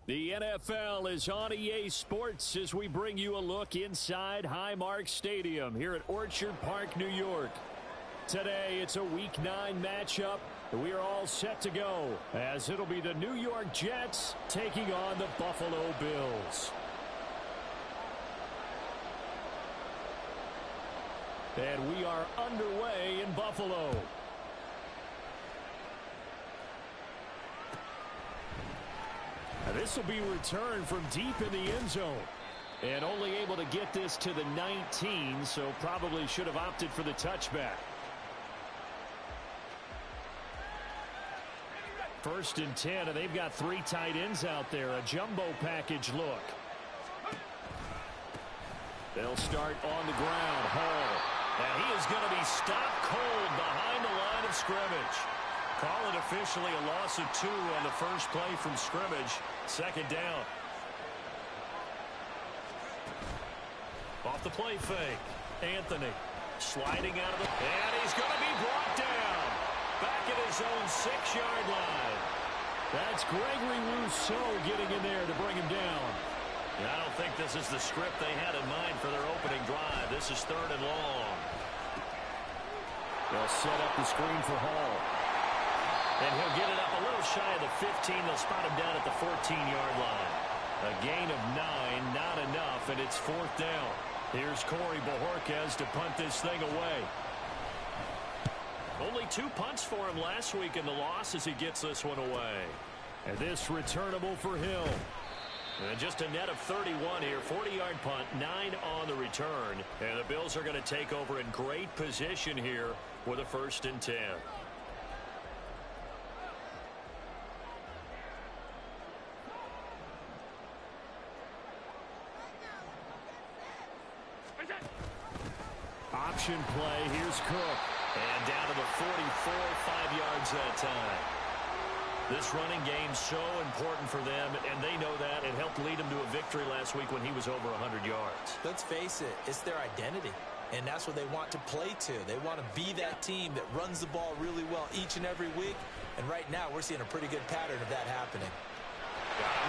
The NFL is on EA Sports as we bring you a look inside Highmark Stadium here at Orchard Park, New York. Today, it's a Week 9 matchup. We are all set to go as it'll be the New York Jets taking on the Buffalo Bills. And we are underway in Buffalo. This will be returned from deep in the end zone. And only able to get this to the 19, so probably should have opted for the touchback. First and 10, and they've got 3 tight ends out there. A jumbo package look. They'll start on the ground. Hall. And he is going to be stopped cold behind the line of scrimmage. Call it officially a loss of 2 on the first play from scrimmage. Second down. Off the play fake. Anthony sliding out of the... And he's going to be brought down. Back at his own 6-yard line. That's Gregory Rousseau getting in there to bring him down. I don't think this is the script they had in mind for their opening drive. This is 3rd and long. They'll set up the screen for Hall. And he'll get it up a little shy of the 15. They'll spot him down at the 14-yard line. A gain of 9, not enough, and it's 4th down. Here's Corey Bojorquez to punt this thing away. Only 2 punts for him last week in the loss as he gets this one away. And this returnable for Hill. And just a net of 31 here. 40-yard punt, 9 on the return. And the Bills are going to take over in great position here with a 1st and 10. Option play. Here's Cook. And down to the 44, 5 yards that time. This running game so important for them, and they know that. It helped lead them to a victory last week when he was over 100 yards. Let's face it, it's their identity, and that's what they want to play to. They want to be that team that runs the ball really well each and every week, and right now we're seeing a pretty good pattern of that happening.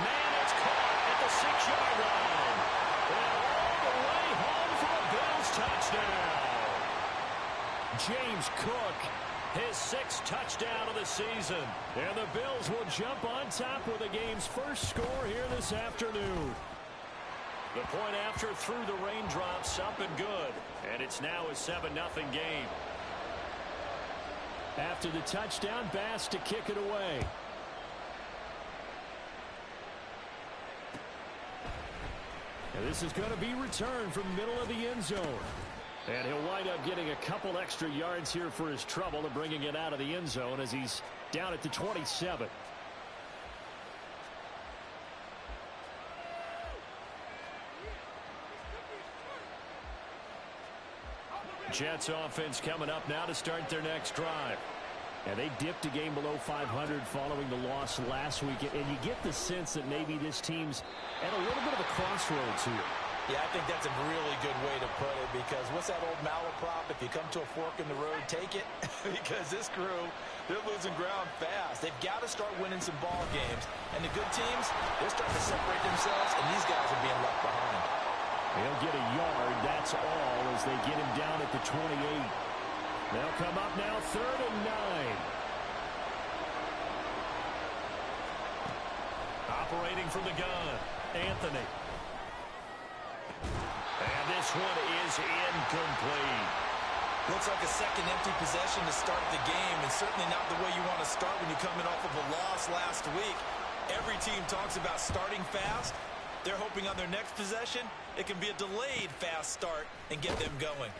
Man, it's caught at the 6-yard line. And all the way home for a Bills touchdown. James Cook, his 6th touchdown of the season. And the Bills will jump on top with the game's first score here this afternoon. The point after through the raindrops, up and good. And it's now a 7-0 game. After the touchdown, Bass to kick it away. And this is going to be returned from middle of the end zone. And he'll wind up getting a couple extra yards here for his trouble and bringing it out of the end zone as he's down at the 27. Jets offense coming up now to start their next drive. And they dipped a game below 500 following the loss last week. And you get the sense that maybe this team's at a little bit of a crossroads here. Yeah, I think that's a really good way to put it, because what's that old malaprop? If you come to a fork in the road, take it. Because this crew, they're losing ground fast. They've got to start winning some ball games. And the good teams, they're starting to separate themselves, and these guys are being left behind. He'll get a yard, that's all, as they get him down at the 28. They'll come up now 3rd and 9. Operating from the gun, Anthony. And this one is incomplete. Looks like a second empty possession to start the game, and certainly not the way you want to start when you're coming off of a loss last week. Every team talks about starting fast. They're hoping on their next possession, it can be a delayed fast start and get them going.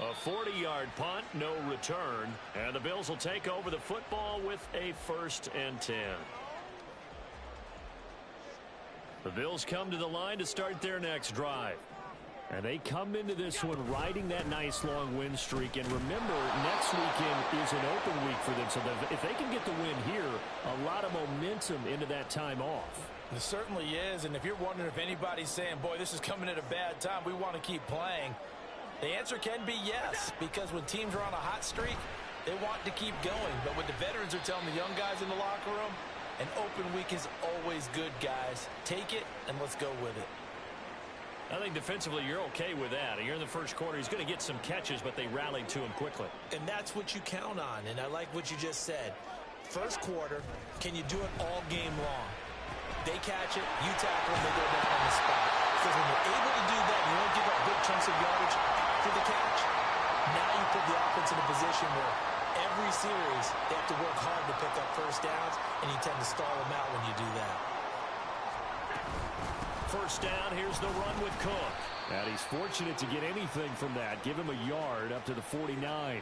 A 40-yard punt, no return, and the Bills will take over the football with a 1st and 10. The Bills come to the line to start their next drive. And they come into this one riding that nice long win streak. And remember, next weekend is an open week for them. So if they can get the win here, a lot of momentum into that time off. It certainly is. And if you're wondering if anybody's saying, boy, this is coming at a bad time, we want to keep playing, the answer can be yes. Because when teams are on a hot streak, They want to keep going, but what the veterans are telling the young guys in the locker room, an open week is always good, guys. Take it, and let's go with it. I think defensively you're okay with that. Here in the first quarter, he's going to get some catches, but they rallied to him quickly. And that's what you count on, and I like what you just said. First quarter, can you do it all game long? They catch it, you tackle them, they go down on the spot. Because when you're able to do that, you don't give up big chunks of yardage for the catch. Now you put the offense in a position where every series they have to work hard to pick up first downs, and you tend to stall them out when you do that. First down, here's the run with Cook. And he's fortunate to get anything from that. Give him a yard up to the 49.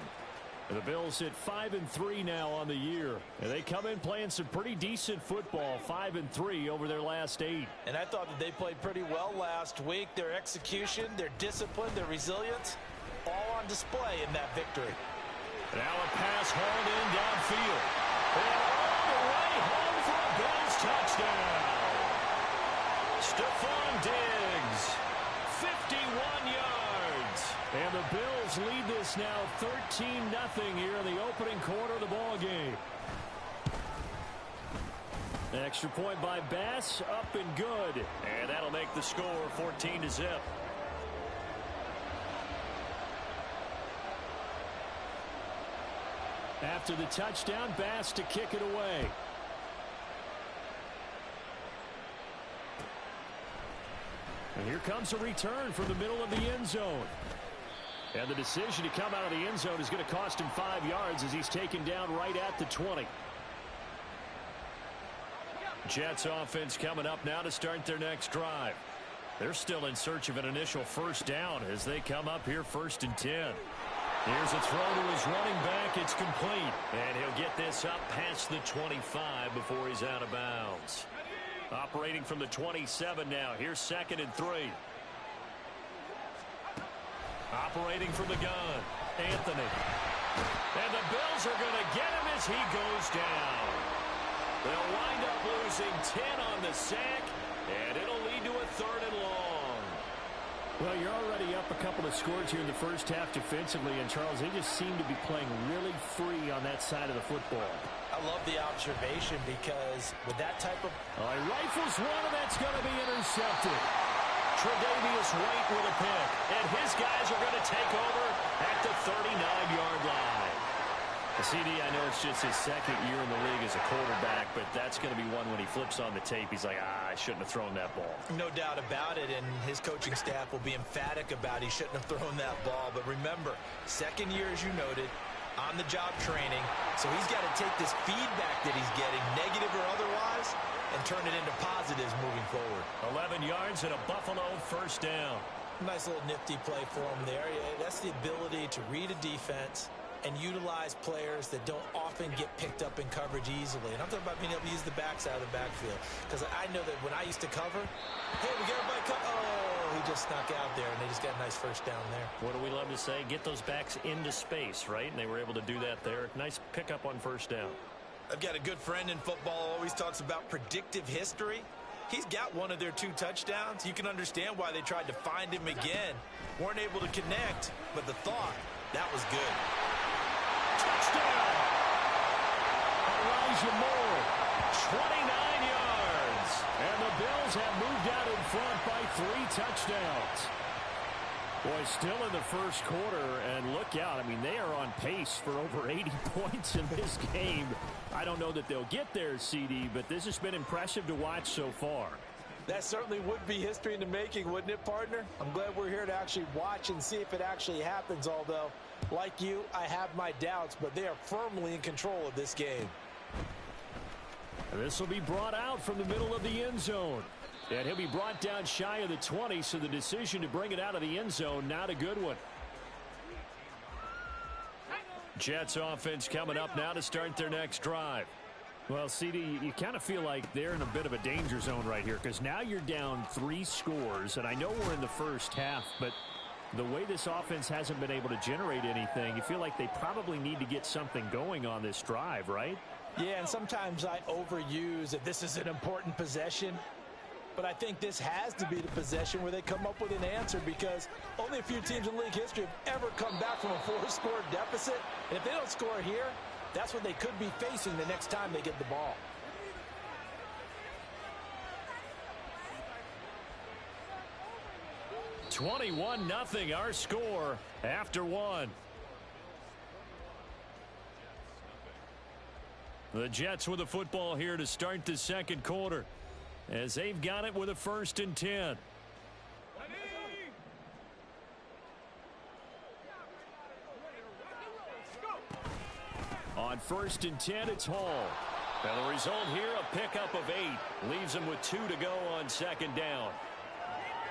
And the Bills hit 5-3 now on the year. And they come in playing some pretty decent football, 5-3 over their last 8. And I thought that they played pretty well last week. Their execution, their discipline, their resilience, all on display in that victory. Now a pass hauled in downfield. And all the way home for a Bills touchdown. Stephon Diggs, 51 yards. And the Bills lead this now 13-0 here in the opening quarter of the ball game. Extra point by Bass, up and good. And that'll make the score 14-0. After the touchdown, Bass to kick it away. And here comes a return from the middle of the end zone. And the decision to come out of the end zone is going to cost him 5 yards as he's taken down right at the 20. Jets offense coming up now to start their next drive. They're still in search of an initial first down as they come up here 1st and 10. Here's a throw to his running back. It's complete. And he'll get this up past the 25 before he's out of bounds. Operating from the 27 now. Here's 2nd and 3. Operating from the gun. Anthony. And the Bills are going to get him as he goes down. They'll wind up losing 10 on the sack, and it'll lead to a 3rd and long. Well, you're already up a couple of scores here in the first half defensively, and Charles, they just seem to be playing really free on that side of the football. I love the observation because with that type of... He rifles one, and that's going to be intercepted. Tre'Davious White with a pick, and his guys are going to take over at the 39-yard line. The CD, I know it's just his 2nd year in the league as a quarterback, but that's going to be one when he flips on the tape. He's like, I shouldn't have thrown that ball. No doubt about it, and his coaching staff will be emphatic about he shouldn't have thrown that ball. But remember, 2nd year, as you noted, on-the-job training. So he's got to take this feedback that he's getting, negative or otherwise, and turn it into positives moving forward. 11 yards and a Buffalo first down. Nice little nifty play for him there. Yeah, that's the ability to read a defense and utilize players that don't often get picked up in coverage easily. And I'm talking about being able to use the backside of the backfield. Because I know that when I used to cover, hey, we got everybody cover. Oh, he just snuck out there, and they just got a nice first down there. What do we love to say? Get those backs into space, right? And they were able to do that there. Nice pickup on first down. I've got a good friend in football who always talks about predictive history. He's got one of their 2 touchdowns. You can understand why they tried to find him again. Weren't able to connect, but the thought, that was good. Touchdown! Elijah Moore, 29 yards. And the Bills have moved out in front by 3 touchdowns. Boy, still in the first quarter, and look out. I mean, they are on pace for over 80 points in this game. I don't know that they'll get there, CD, but this has been impressive to watch so far. That certainly would be history in the making, wouldn't it, partner? I'm glad we're here to actually watch and see if it actually happens, although, like you, I have my doubts, but they are firmly in control of this game. This will be brought out from the middle of the end zone. And he'll be brought down shy of the 20, so the decision to bring it out of the end zone, not a good one. Jets offense coming up now to start their next drive. Well, CD, you kind of feel like they're in a bit of a danger zone right here because now you're down 3 scores, and I know we're in the first half, but the way this offense hasn't been able to generate anything, you feel like they probably need to get something going on this drive, right? Yeah, and sometimes I overuse that this is an important possession. but I think this has to be the possession where they come up with an answer, because only a few teams in league history have ever come back from a 4-score deficit. And if they don't score here, that's what they could be facing the next time they get the ball. (21-0) our score after one. The Jets with the football here to start the second quarter, as they've got it with a 1st and 10. On 1st and 10, it's Hall. And the result here, a pickup of 8. Leaves him with 2 to go on 2nd down.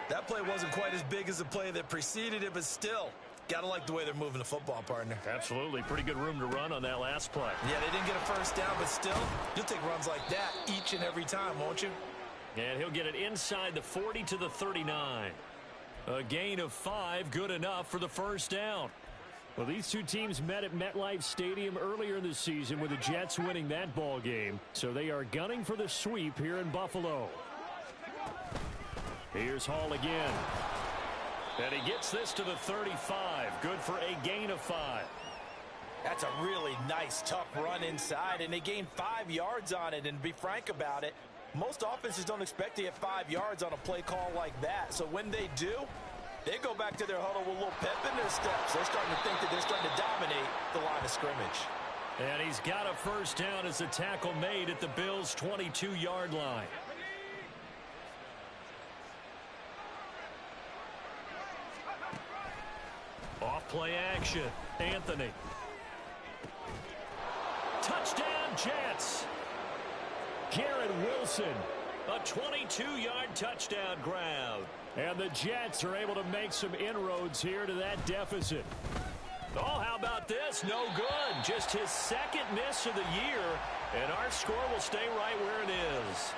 That play wasn't quite as big as the play that preceded it, but still, gotta like the way they're moving the football, partner. Absolutely. Pretty good room to run on that last play. Yeah, they didn't get a 1st down, but still, you'll take runs like that each and every time, won't you? And he'll get it inside the 40 to the 39. A gain of 5, good enough for the 1st down. Well, these two teams met at MetLife Stadium earlier in the season with the Jets winning that ball game. So they are gunning for the sweep here in Buffalo. Here's Hall again. And he gets this to the 35. Good for a gain of 5. That's a really nice, tough run inside, and they gained 5 yards on it. And to be frank about it, most offenses don't expect to get 5 yards on a play call like that. So when they do, they go back to their huddle with a little pep in their steps. They're starting to think that they're starting to dominate the line of scrimmage. And he's got a 1st down as the tackle made at the Bills' 22-yard line. Off play action. Anthony. Touchdown, Jets. Garrett Wilson. A 22-yard touchdown grab. And the Jets are able to make some inroads here to that deficit. Oh, how about this? No good. Just his 2nd miss of the year. And our score will stay right where it is.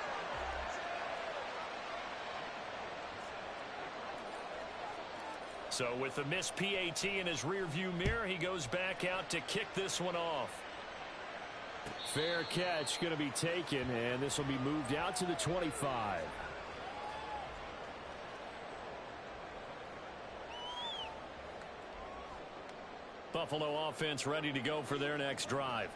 So with the missed PAT in his rearview mirror, he goes back out to kick this one off. Fair catch going to be taken, and this will be moved out to the 25. Buffalo offense ready to go for their next drive.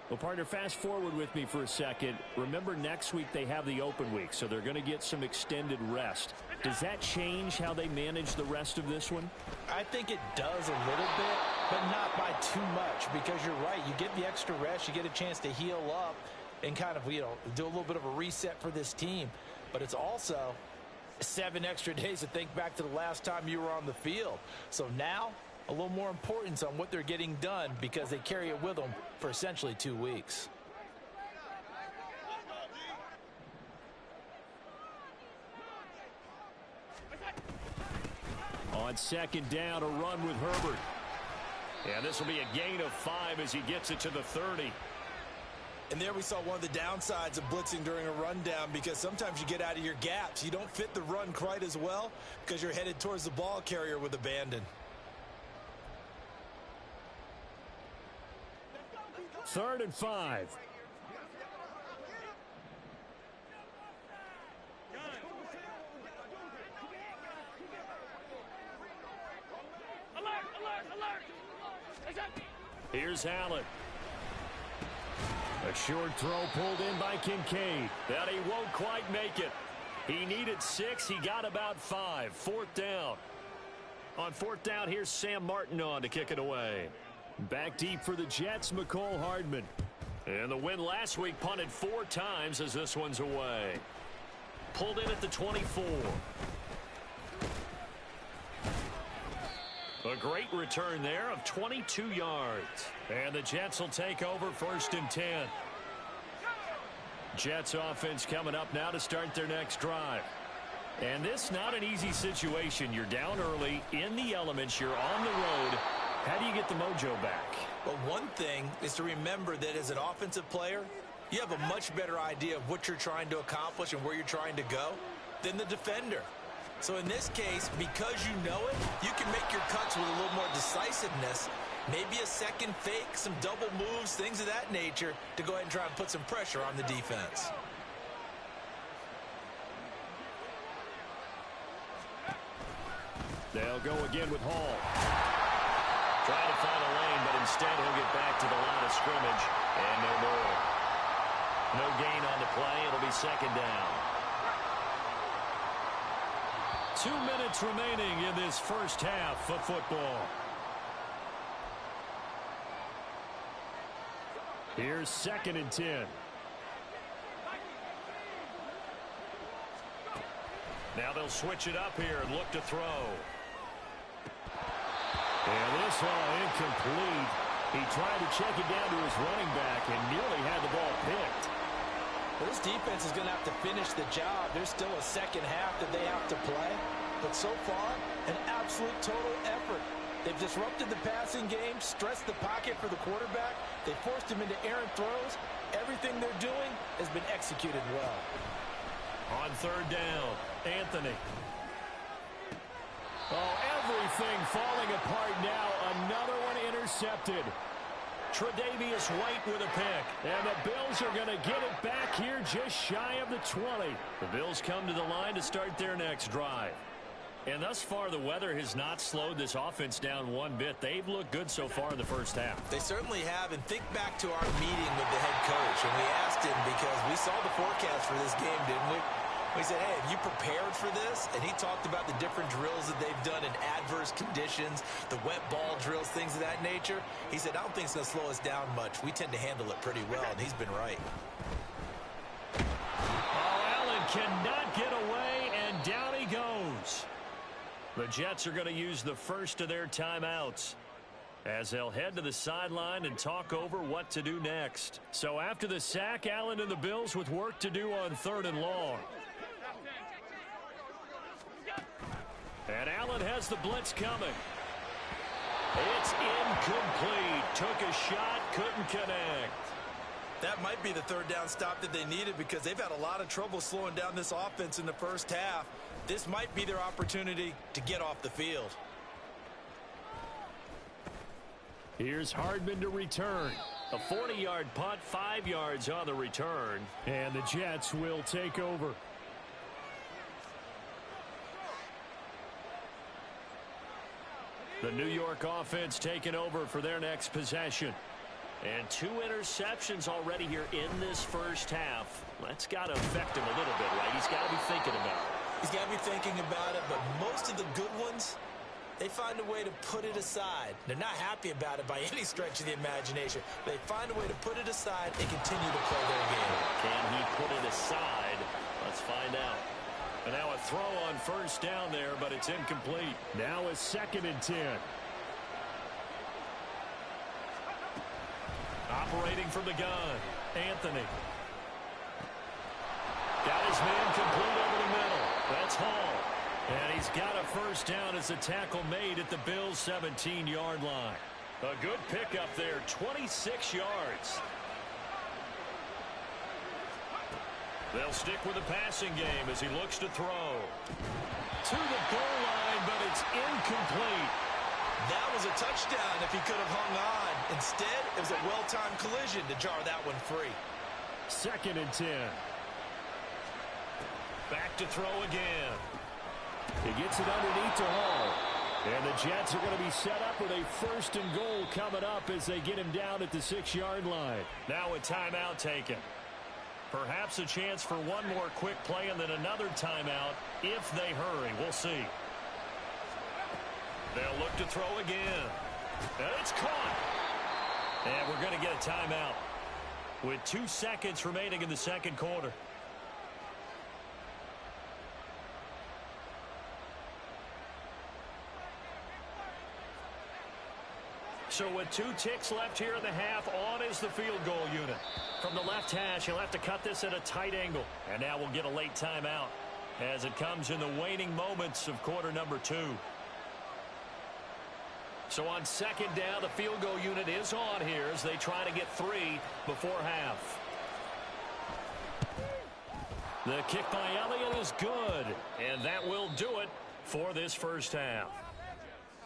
Well, partner, fast forward with me for a second. Remember, next week they have the open week, so they're going to get some extended rest. Does that change how they manage the rest of this one? I think it does a little bit, but not by too much, because you're right. You get the extra rest. You get a chance to heal up and kind of, do a little bit of a reset for this team. But it's also 7 extra days to think back to the last time you were on the field. So now, a little more importance on what they're getting done, because they carry it with them for essentially 2 weeks. On 2nd down, a run with Herbert. And this will be a gain of 5 as he gets it to the 30. And there we saw one of the downsides of blitzing during a rundown, because sometimes you get out of your gaps. You don't fit the run quite as well because you're headed towards the ball carrier with abandon. 3rd and 5. Here's Allen. A short throw pulled in by Kincaid. That he won't quite make it. He needed 6. He got about 5. 4th down. On 4th down, here's Sam Martin on to kick it away. Back deep for the Jets, McCole Hardman. And the win last week punted 4 times as this one's away. Pulled in at the 24. A great return there of 22 yards. And the Jets will take over 1st and 10. Jets offense coming up now to start their next drive. And this not an easy situation. You're down early, in the elements, you're on the road. How do you get the mojo back? Well, one thing is to remember that as an offensive player, you have a much better idea of what you're trying to accomplish and where you're trying to go than the defender. So in this case, because you know it, you can make your cuts with a little more decisiveness, maybe a second fake, some double moves, things of that nature, to go ahead and try and put some pressure on the defense. They'll go again with Hall. Trying to find a lane, but instead he'll get back to the line of scrimmage. And no more. No gain on the play. It'll be second down. 2 minutes remaining in this first half of football. Here's 2nd and 10. Now they'll switch it up here and look to throw. And this one incomplete. He tried to check it down to his running back and nearly had the ball picked. Well, this defense is going to have to finish the job. There's still a second half that they have to play. But so far, an absolute total effort. They've disrupted the passing game, stressed the pocket for the quarterback. They forced him into errant throws. Everything they're doing has been executed well. On 3rd down, Anthony. Oh, everything falling apart now. Another one intercepted. Tre'Davious White with a pick. And the Bills are going to get it back here just shy of the 20. The Bills come to the line to start their next drive. And thus far, the weather has not slowed this offense down one bit. They've looked good so far in the first half. They certainly have. And think back to our meeting with the head coach. And we asked him, because we saw the forecast for this game, didn't we? We said, hey, have you prepared for this? And he talked about the different drills that they've done in adverse conditions, the wet ball drills, things of that nature. He said, I don't think it's going to slow us down much. We tend to handle it pretty well, and he's been right. Oh, Allen cannot get away, and down he goes. The Jets are going to use the first of their timeouts as they'll head to the sideline and talk over what to do next. So after the sack, Allen and the Bills with work to do on 3rd and long. And Allen has the blitz coming. It's incomplete. Took a shot, couldn't connect. That might be the 3rd down stop that they needed, because they've had a lot of trouble slowing down this offense in the first half. This might be their opportunity to get off the field. Here's Hardman to return. A 40-yard punt, 5 yards on the return. And the Jets will take over. The New York offense taking over for their next possession. And 2 interceptions already here in this first half. That's got to affect him a little bit, right? He's got to be thinking about it. He's got to be thinking about it, but most of the good ones, they find a way to put it aside. They're not happy about it by any stretch of the imagination. They find a way to put it aside and continue to play their game. Can he put it aside? Let's find out. And now a throw on 1st down there, but it's incomplete. Now a 2nd and 10. Operating from the gun, Anthony. Got his man complete over the middle. That's Hall. And he's got a 1st down as a tackle made at the Bills' 17-yard line. A good pickup there, 26 yards. They'll stick with the passing game as he looks to throw. To the goal line, but it's incomplete. That was a touchdown if he could have hung on. Instead, it was a well-timed collision to jar that one free. 2nd and 10. Back to throw again. He gets it underneath to Hall. And the Jets are going to be set up with a 1st and goal coming up as they get him down at the 6-yard line. Now a timeout taken. Perhaps a chance for one more quick play and then another timeout if they hurry. We'll see. They'll look to throw again. And it's caught. And we're going to get a timeout with 2 seconds remaining in the 2nd quarter. So with 2 ticks left here in the half, on is the field goal unit. From the left hash, he'll have to cut this at a tight angle. And now we'll get a late timeout as it comes in the waning moments of quarter number 2. So on 2nd down, the field goal unit is on here as they try to get 3 before half. The kick by Elliott is good, and that will do it for this first half.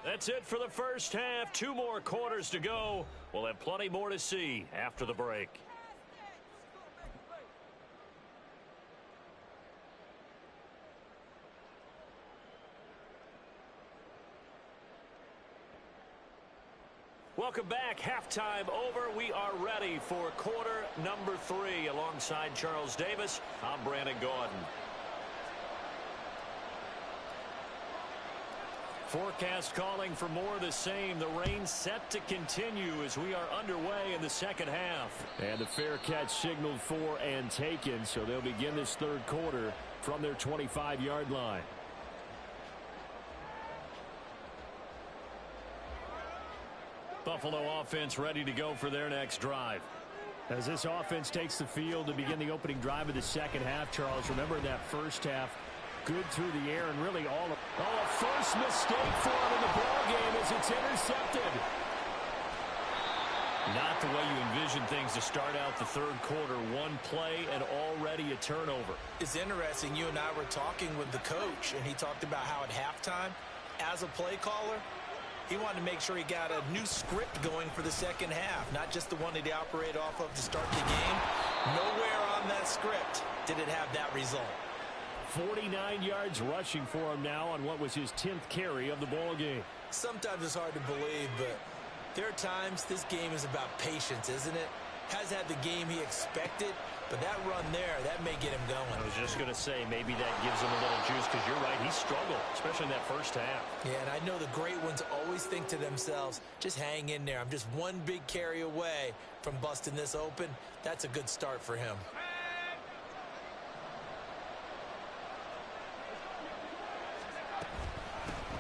That's it for the first half. 2 more quarters to go. We'll have plenty more to see after the break. Welcome back. Halftime over. We are ready for quarter number 3. Alongside Charles Davis, I'm Brandon Gaudin. Forecast calling for more of the same. The rain set to continue as we are underway in the second half. And the fair catch signaled for and taken, so they'll begin this third quarter from their 25-yard line. Buffalo offense ready to go for their next drive. As this offense takes the field to begin the opening drive of the second half, Charles, remember in that first half, good through the air and really all of... Oh, a first mistake for him in the ball game as it's intercepted. Not the way you envision things to start out the third quarter. One play and already a turnover. It's interesting. You and I were talking with the coach, and he talked about how at halftime, as a play caller, he wanted to make sure he got a new script going for the second half, not just the one that he operated off of to start the game. Nowhere on that script did it have that result. 49 yards rushing for him now on what was his 10th carry of the ball game. Sometimes it's hard to believe, but there are times this game is about patience, isn't it? Has had the game he expected, but that run there, that may get him going. I was just going to say, maybe that gives him a little juice because you're right, he struggled, especially in that first half. Yeah, and I know the great ones always think to themselves, just hang in there. I'm just one big carry away from busting this open. That's a good start for him.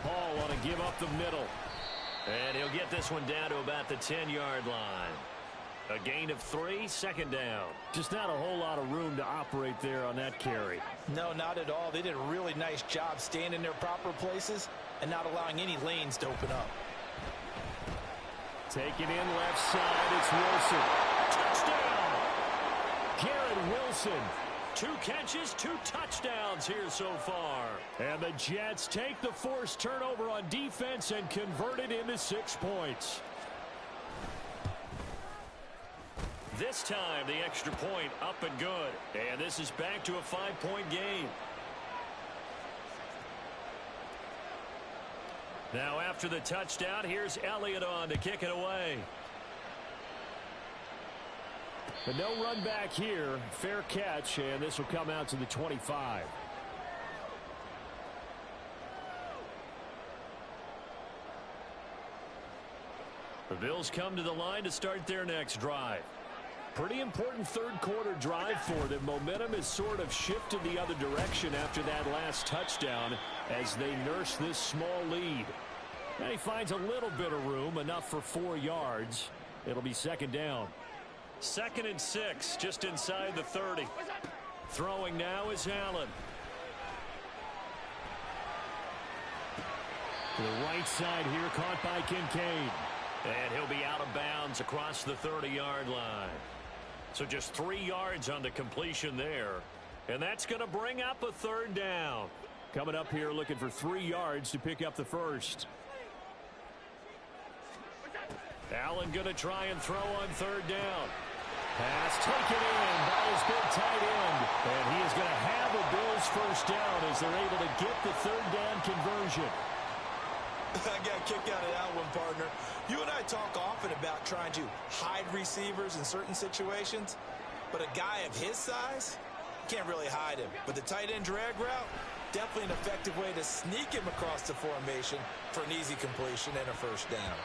Paul want to give up the middle. And he'll get this one down to about the 10-yard line. A gain of 3, second down. Just not a whole lot of room to operate there on that carry. No, not at all. They did a really nice job staying in their proper places and not allowing any lanes to open up. Taking in left side, it's Wilson. Touchdown! Garrett Wilson. 2 catches, 2 touchdowns here so far. And the Jets take the forced turnover on defense and convert it into 6 points. This time, the extra point up and good. And this is back to a 5-point game. Now, after the touchdown, here's Elliott on to kick it away. But no run back here. Fair catch, and this will come out to the 25. The Bills come to the line to start their next drive. Pretty important third quarter drive for them. Momentum has sort of shifted the other direction after that last touchdown as they nurse this small lead. And he finds a little bit of room, enough for 4 yards. It'll be second down. 2nd and 6, just inside the 30. Throwing now is Allen. To the right side here, caught by Kincaid. And he'll be out of bounds across the 30-yard line. So just 3 yards on the completion there. And that's going to bring up a third down. Coming up here looking for 3 yards to pick up the first. Allen going to try and throw on third down. Pass taken in by his big tight end. And he is going to have a Bills first down as they're able to get the third down conversion. I got a kick out of that one, partner. You and I talk often about trying to hide receivers in certain situations, but a guy of his size, can't really hide him. But the tight end drag route, definitely an effective way to sneak him across the formation for an easy completion and a first down.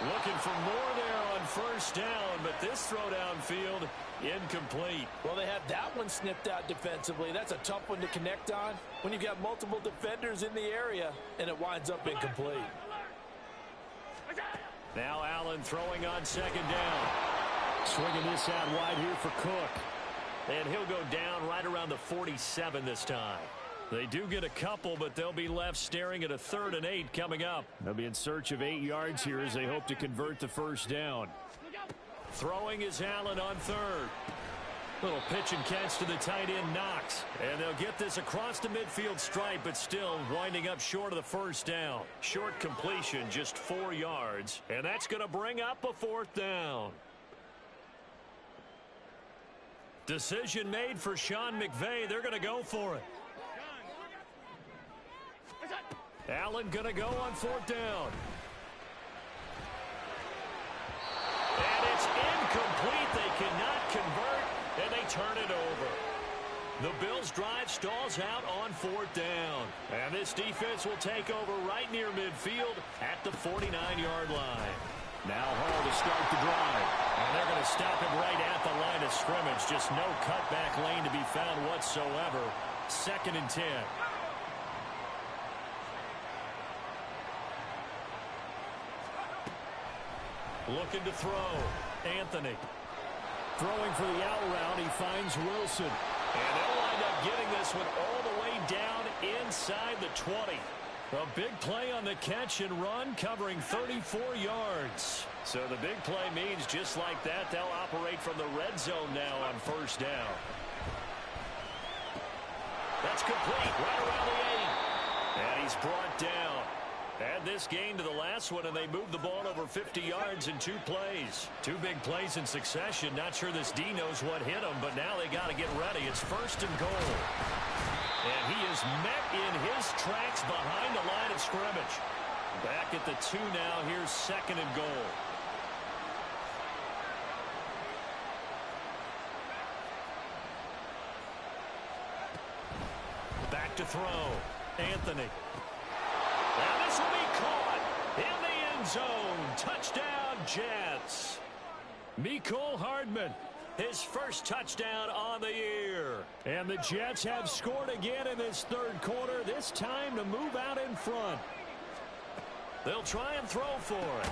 Looking for more there on first down, but this throw downfield incomplete. Well, they had that one snipped out defensively. That's a tough one to connect on when you've got multiple defenders in the area, and it winds up incomplete. Now Allen throwing on second down. Swinging this out wide here for Cook. And he'll go down right around the 47 this time. They do get a couple, but they'll be left staring at a 3rd and 8 coming up. They'll be in search of 8 yards here as they hope to convert the first down. Throwing is Allen on third. Little pitch and catch to the tight end, Knox. And they'll get this across the midfield stripe, but still winding up short of the first down. Short completion, just 4 yards. And that's going to bring up a 4th down. Decision made for Sean McVay. They're going to go for it. Allen going to go on 4th down. It's incomplete. They cannot convert, and they turn it over. The Bills' drive stalls out on 4th down. And this defense will take over right near midfield at the 49-yard line. Now Hall to start the drive. And they're going to stop it right at the line of scrimmage. Just no cutback lane to be found whatsoever. 2nd and 10. Looking to throw. Anthony. Throwing for the out route. He finds Wilson. And they'll wind up getting this one all the way down inside the 20. A big play on the catch and run, covering 34 yards. So the big play means just like that, they'll operate from the red zone now on 1st down. That's complete, right around the 8. And he's brought down. Add this gain to the last one, and they moved the ball over 50 yards in 2 plays. 2 big plays in succession. Not sure this D knows what hit him, but now they got to get ready. It's 1st and goal. And he is met in his tracks behind the line of scrimmage. Back at the 2 now. Here's 2nd and goal. Back to throw. Anthony. And this will be caught in the end zone. Touchdown, Jets. Mecole Hardman, his first touchdown on the year. And the Jets have scored again in this 3rd quarter, this time to move out in front. They'll try and throw for it.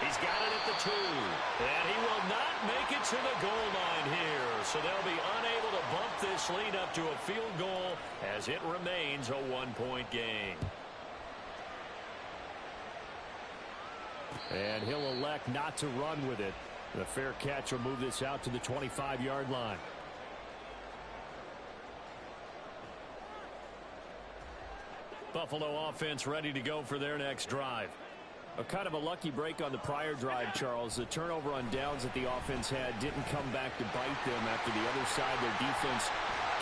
He's got it at the 2. And he will not make it to the goal line here. So they'll be unable to bump this lead up to a field goal as it remains a 1-point game. And he'll elect not to run with it. The fair catch will move this out to the 25-yard line. Buffalo offense ready to go for their next drive. A kind of a lucky break on the prior drive, Charles. The turnover on downs that the offense had didn't come back to bite them after the other side. Their defense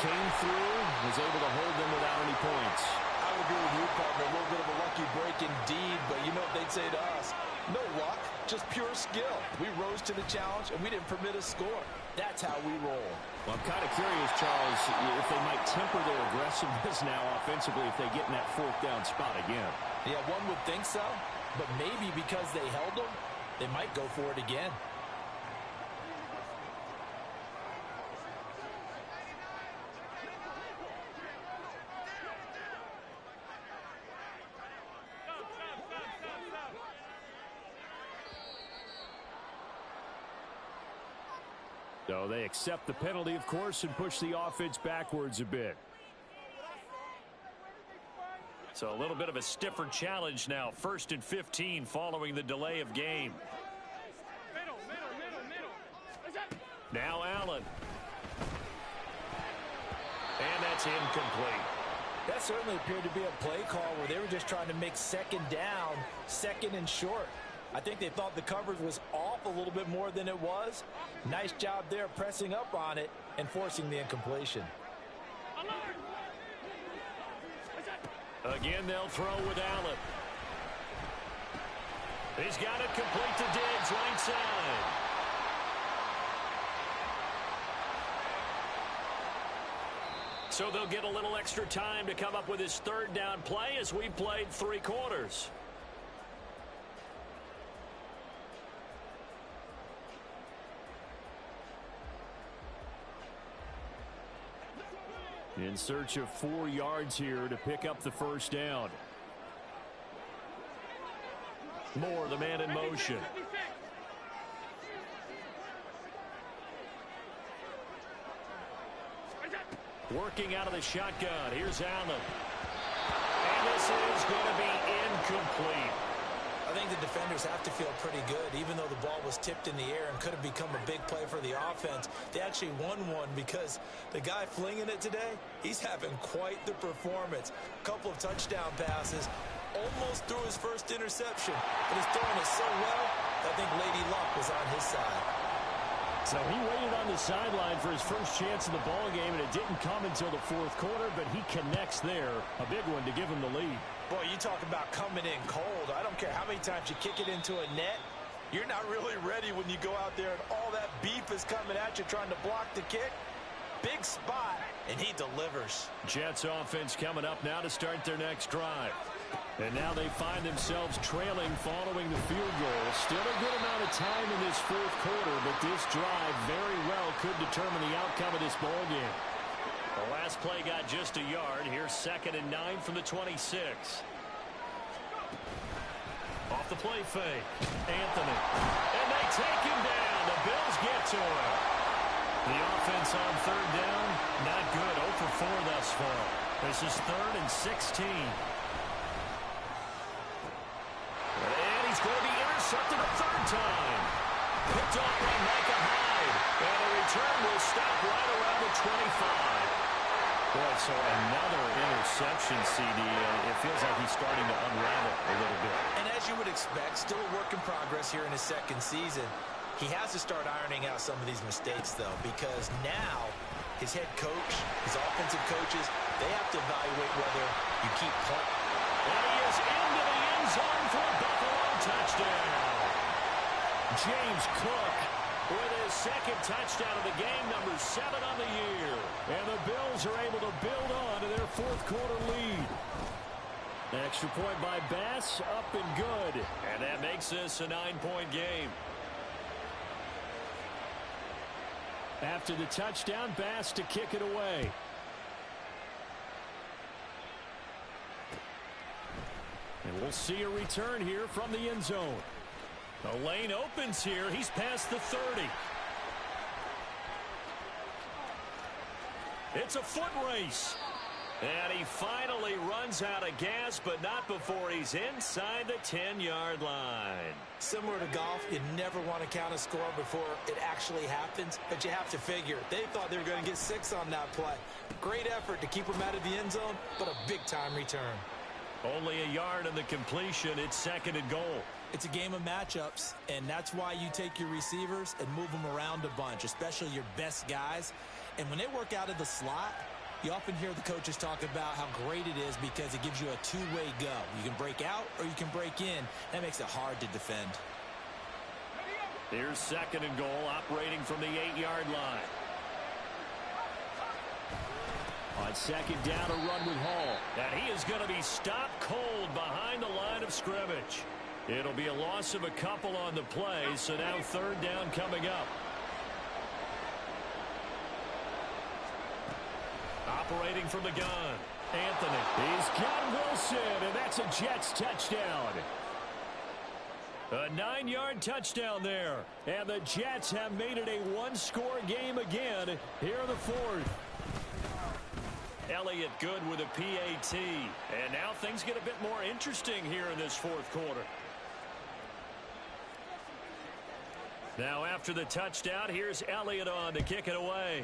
came through, was able to hold them without any points. I would agree with you, partner. A little bit of a lucky break indeed, but you know what they'd say to us? No luck, just pure skill. We rose to the challenge, and we didn't permit a score. That's how we roll. Well, I'm kind of curious, Charles, if they might temper their aggressiveness now offensively if they get in that 4th down spot again. Yeah, one would think so, but maybe because they held them, they might go for it again. So they accept the penalty, of course, and push the offense backwards a bit. So a little bit of a stiffer challenge now. 1st and 15 following the delay of game. Now Allen. And that's incomplete. That certainly appeared to be a play call where they were just trying to make 2nd down, 2nd and short. I think they thought the coverage was off a little bit more than it was. Nice job there pressing up on it and forcing the incompletion. Again, they'll throw with Allen. He's got it complete to Diggs, right side. So they'll get a little extra time to come up with his 3rd down play as we've played 3 quarters. In search of 4 yards here to pick up the 1st down. Moore, the man in motion. Working out of the shotgun. Here's Allen. And this is going to be incomplete. I think the defenders have to feel pretty good, even though the ball was tipped in the air and could have become a big play for the offense. They actually won one because the guy flinging it today, he's having quite the performance. A couple of touchdown passes, almost threw his first interception, but he's throwing it so well, I think Lady Luck was on his side. So he waited on the sideline for his first chance in the ball game, and it didn't come until the 4th quarter, but he connects there. A big one to give him the lead. Boy, you talk about coming in cold. I don't care how many times you kick it into a net. You're not really ready when you go out there and all that beef is coming at you trying to block the kick. Big spot, and he delivers. Jets offense coming up now to start their next drive. And now they find themselves trailing following the field goal. Still a good amount of time in this fourth quarter, but this drive very well could determine the outcome of this ball game. The last play got just a yard. Here's 2nd and 9 from the 26. Off the play fake. Anthony. And they take him down. The Bills get to him. The offense on 3rd down, not good. 0 for 4 thus far. This is 3rd and 16. And he's going to be intercepted a 3rd time. Picked off by Micah Hyde. And the return will stop right around the 25. Boy, so another interception, CD. It feels like he's starting to unravel a little bit. And as you would expect, still a work in progress here in his 2nd season. He has to start ironing out some of these mistakes, though, because now his head coach, his offensive coaches, they have to evaluate whether you keep playing. And he is into the end zone for a Buffalo touchdown. James Cook with his 2nd touchdown of the game, number 7 on the year. And the Bills are able to build on to their 4th quarter lead. Extra point by Bass, up and good. And that makes this a 9-point game. After the touchdown, Bass to kick it away. And we'll see a return here from the end zone. The lane opens here. He's past the 30. It's a foot race. And he finally runs out of gas, but not before he's inside the 10-yard line. Similar to golf, you never want to count a score before it actually happens, but you have to figure. They thought they were going to get 6 on that play. Great effort to keep him out of the end zone, but a big-time return. Only a yard in the completion. It's 2nd and goal. It's a game of matchups, and that's why you take your receivers and move them around a bunch, especially your best guys. And when they work out of the slot, you often hear the coaches talk about how great it is because it gives you a two-way go. You can break out or you can break in. That makes it hard to defend. Here's 2nd and goal, operating from the 8-yard line. On 2nd down, a run with Hall. And he is going to be stopped cold behind the line of scrimmage. It'll be a loss of a couple on the play, so now 3rd down coming up. Operating from the gun, Anthony. He's got Wilson, and that's a Jets touchdown. A 9-yard touchdown there. And the Jets have made it a one-score game again here in the 4th. Elliott good with a PAT. And now things get a bit more interesting here in this 4th quarter. Now after the touchdown, here's Elliott on to kick it away.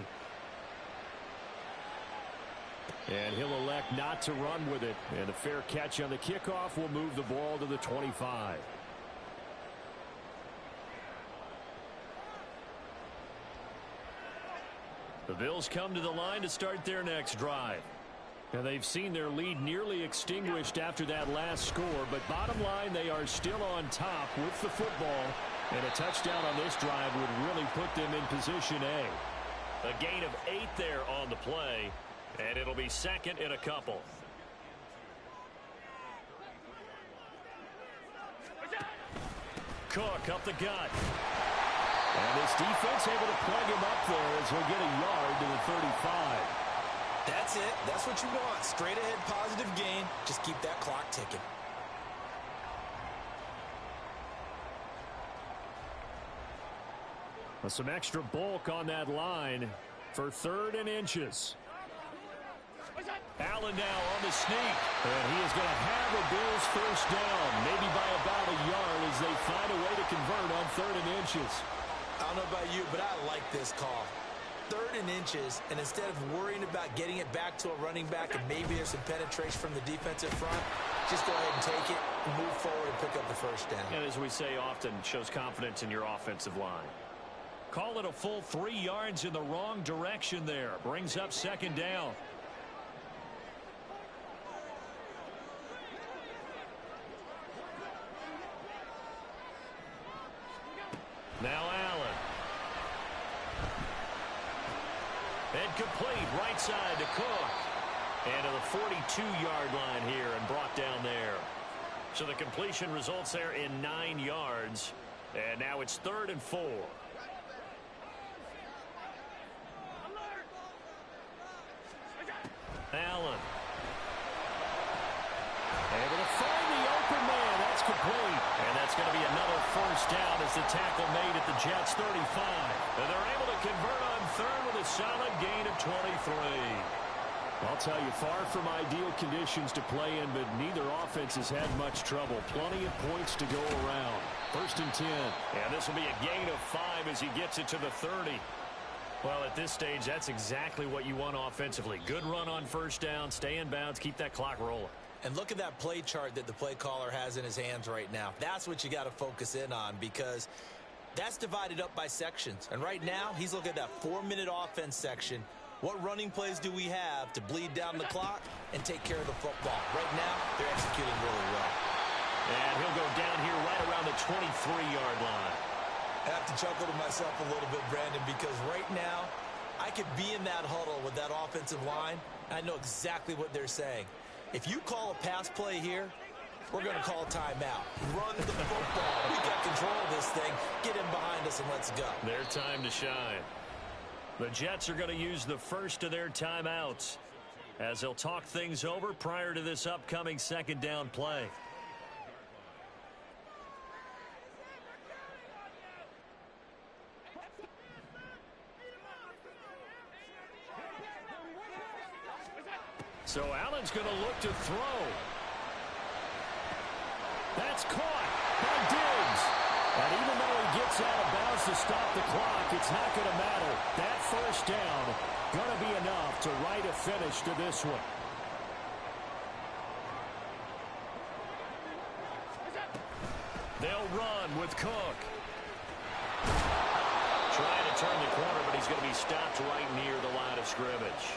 And he'll elect not to run with it. And a fair catch on the kickoff will move the ball to the 25. The Bills come to the line to start their next drive. And they've seen their lead nearly extinguished after that last score. But bottom line, they are still on top with the football. And a touchdown on this drive would really put them in position A. A gain of 8 there on the play. And it'll be 2nd and a couple. Cook up the gut. And this defense able to plug him up there as he'll get a yard to the 35. That's it. That's what you want. Straight ahead positive gain. Just keep that clock ticking. Some extra bulk on that line for 3rd and inches. Allen now on the sneak. And he is going to have a Bills 1st down, maybe by about a yard as they find a way to convert on 3rd and inches. I don't know about you, but I like this call. 3rd and inches, and instead of worrying about getting it back to a running back and maybe there's some penetration from the defensive front, just go ahead and take it, and move forward and pick up the 1st down. And as we say often, shows confidence in your offensive line. Call it a full 3 yards in the wrong direction there. Brings up 2nd down. Now Allen. And complete right side to Cook. And to the 42-yard line here and brought down there. So the completion results there in 9 yards. And now it's 3rd and 4. Allen. Able to find the open man. That's complete. And that's going to be another first down as the tackle made at the Jets' 35. And they're able to convert on 3rd with a solid gain of 23. I'll tell you, far from ideal conditions to play in, but neither offense has had much trouble. Plenty of points to go around. 1st and 10. And this will be a gain of 5 as he gets it to the 30. Well, at this stage, that's exactly what you want offensively. Good run on first down, stay in bounds, keep that clock rolling. And look at that play chart that the play caller has in his hands right now. That's what you got to focus in on, because that's divided up by sections. And right now, he's looking at that 4-minute offense section. What running plays do we have to bleed down the clock and take care of the football? Right now, they're executing really well. And he'll go down here right around the 23-yard line. I have to chuckle to myself a little bit, Brandon, because right now, I could be in that huddle with that offensive line, and I know exactly what they're saying. If you call a pass play here, we're going to call timeout. Run the football. We got control of this thing. Get in behind us and let's go. Their time to shine. The Jets are going to use the first of their timeouts as they'll talk things over prior to this upcoming 2nd down play. So Allen's going to look to throw. That's caught by Diggs. And even though he gets out of bounds to stop the clock, it's not going to matter. That first down going to be enough to write a finish to this one. They'll run with Cook. Trying to turn the corner, but he's going to be stopped right near the line of scrimmage.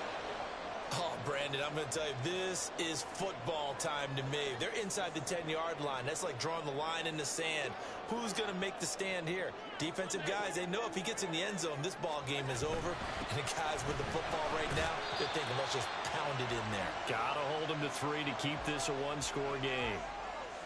Oh, Brandon, I'm going to tell you, this is football time to me. They're inside the 10-yard line. That's like drawing the line in the sand. Who's going to make the stand here? Defensive guys, they know if he gets in the end zone, this ball game is over. And the guys with the football right now, they're thinking, let's just pound it in there. Got to hold him to 3 to keep this a one-score game.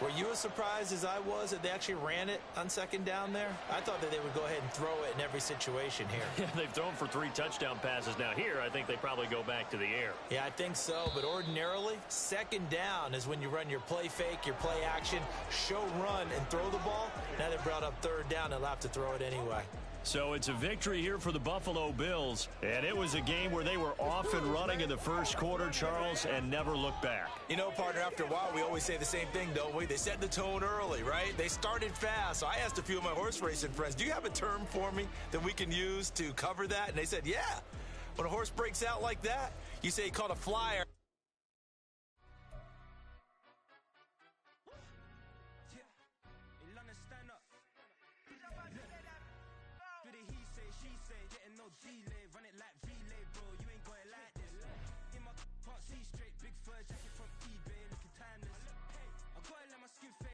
Were you as surprised as I was that they actually ran it on 2nd down there? I thought that they would go ahead and throw it in every situation here. Yeah, they've thrown for 3 touchdown passes. Now here, I think they probably go back to the air. Yeah, I think so. But ordinarily, 2nd down is when you run your play fake, your play action, show run, and throw the ball. Now they brought up 3rd down. They'll have to throw it anyway. So it's a victory here for the Buffalo Bills. And it was a game where they were off and running in the first quarter, Charles, and never looked back. You know, partner, after a while, we always say the same thing, don't we? They set the tone early, right? They started fast. So I asked a few of my horse racing friends, do you have a term for me that we can use to cover that? And they said, yeah. When a horse breaks out like that, you say he caught a flyer. Run it like relay, bro. You ain't got it like this. In my part C straight, big fur jacket from eBay.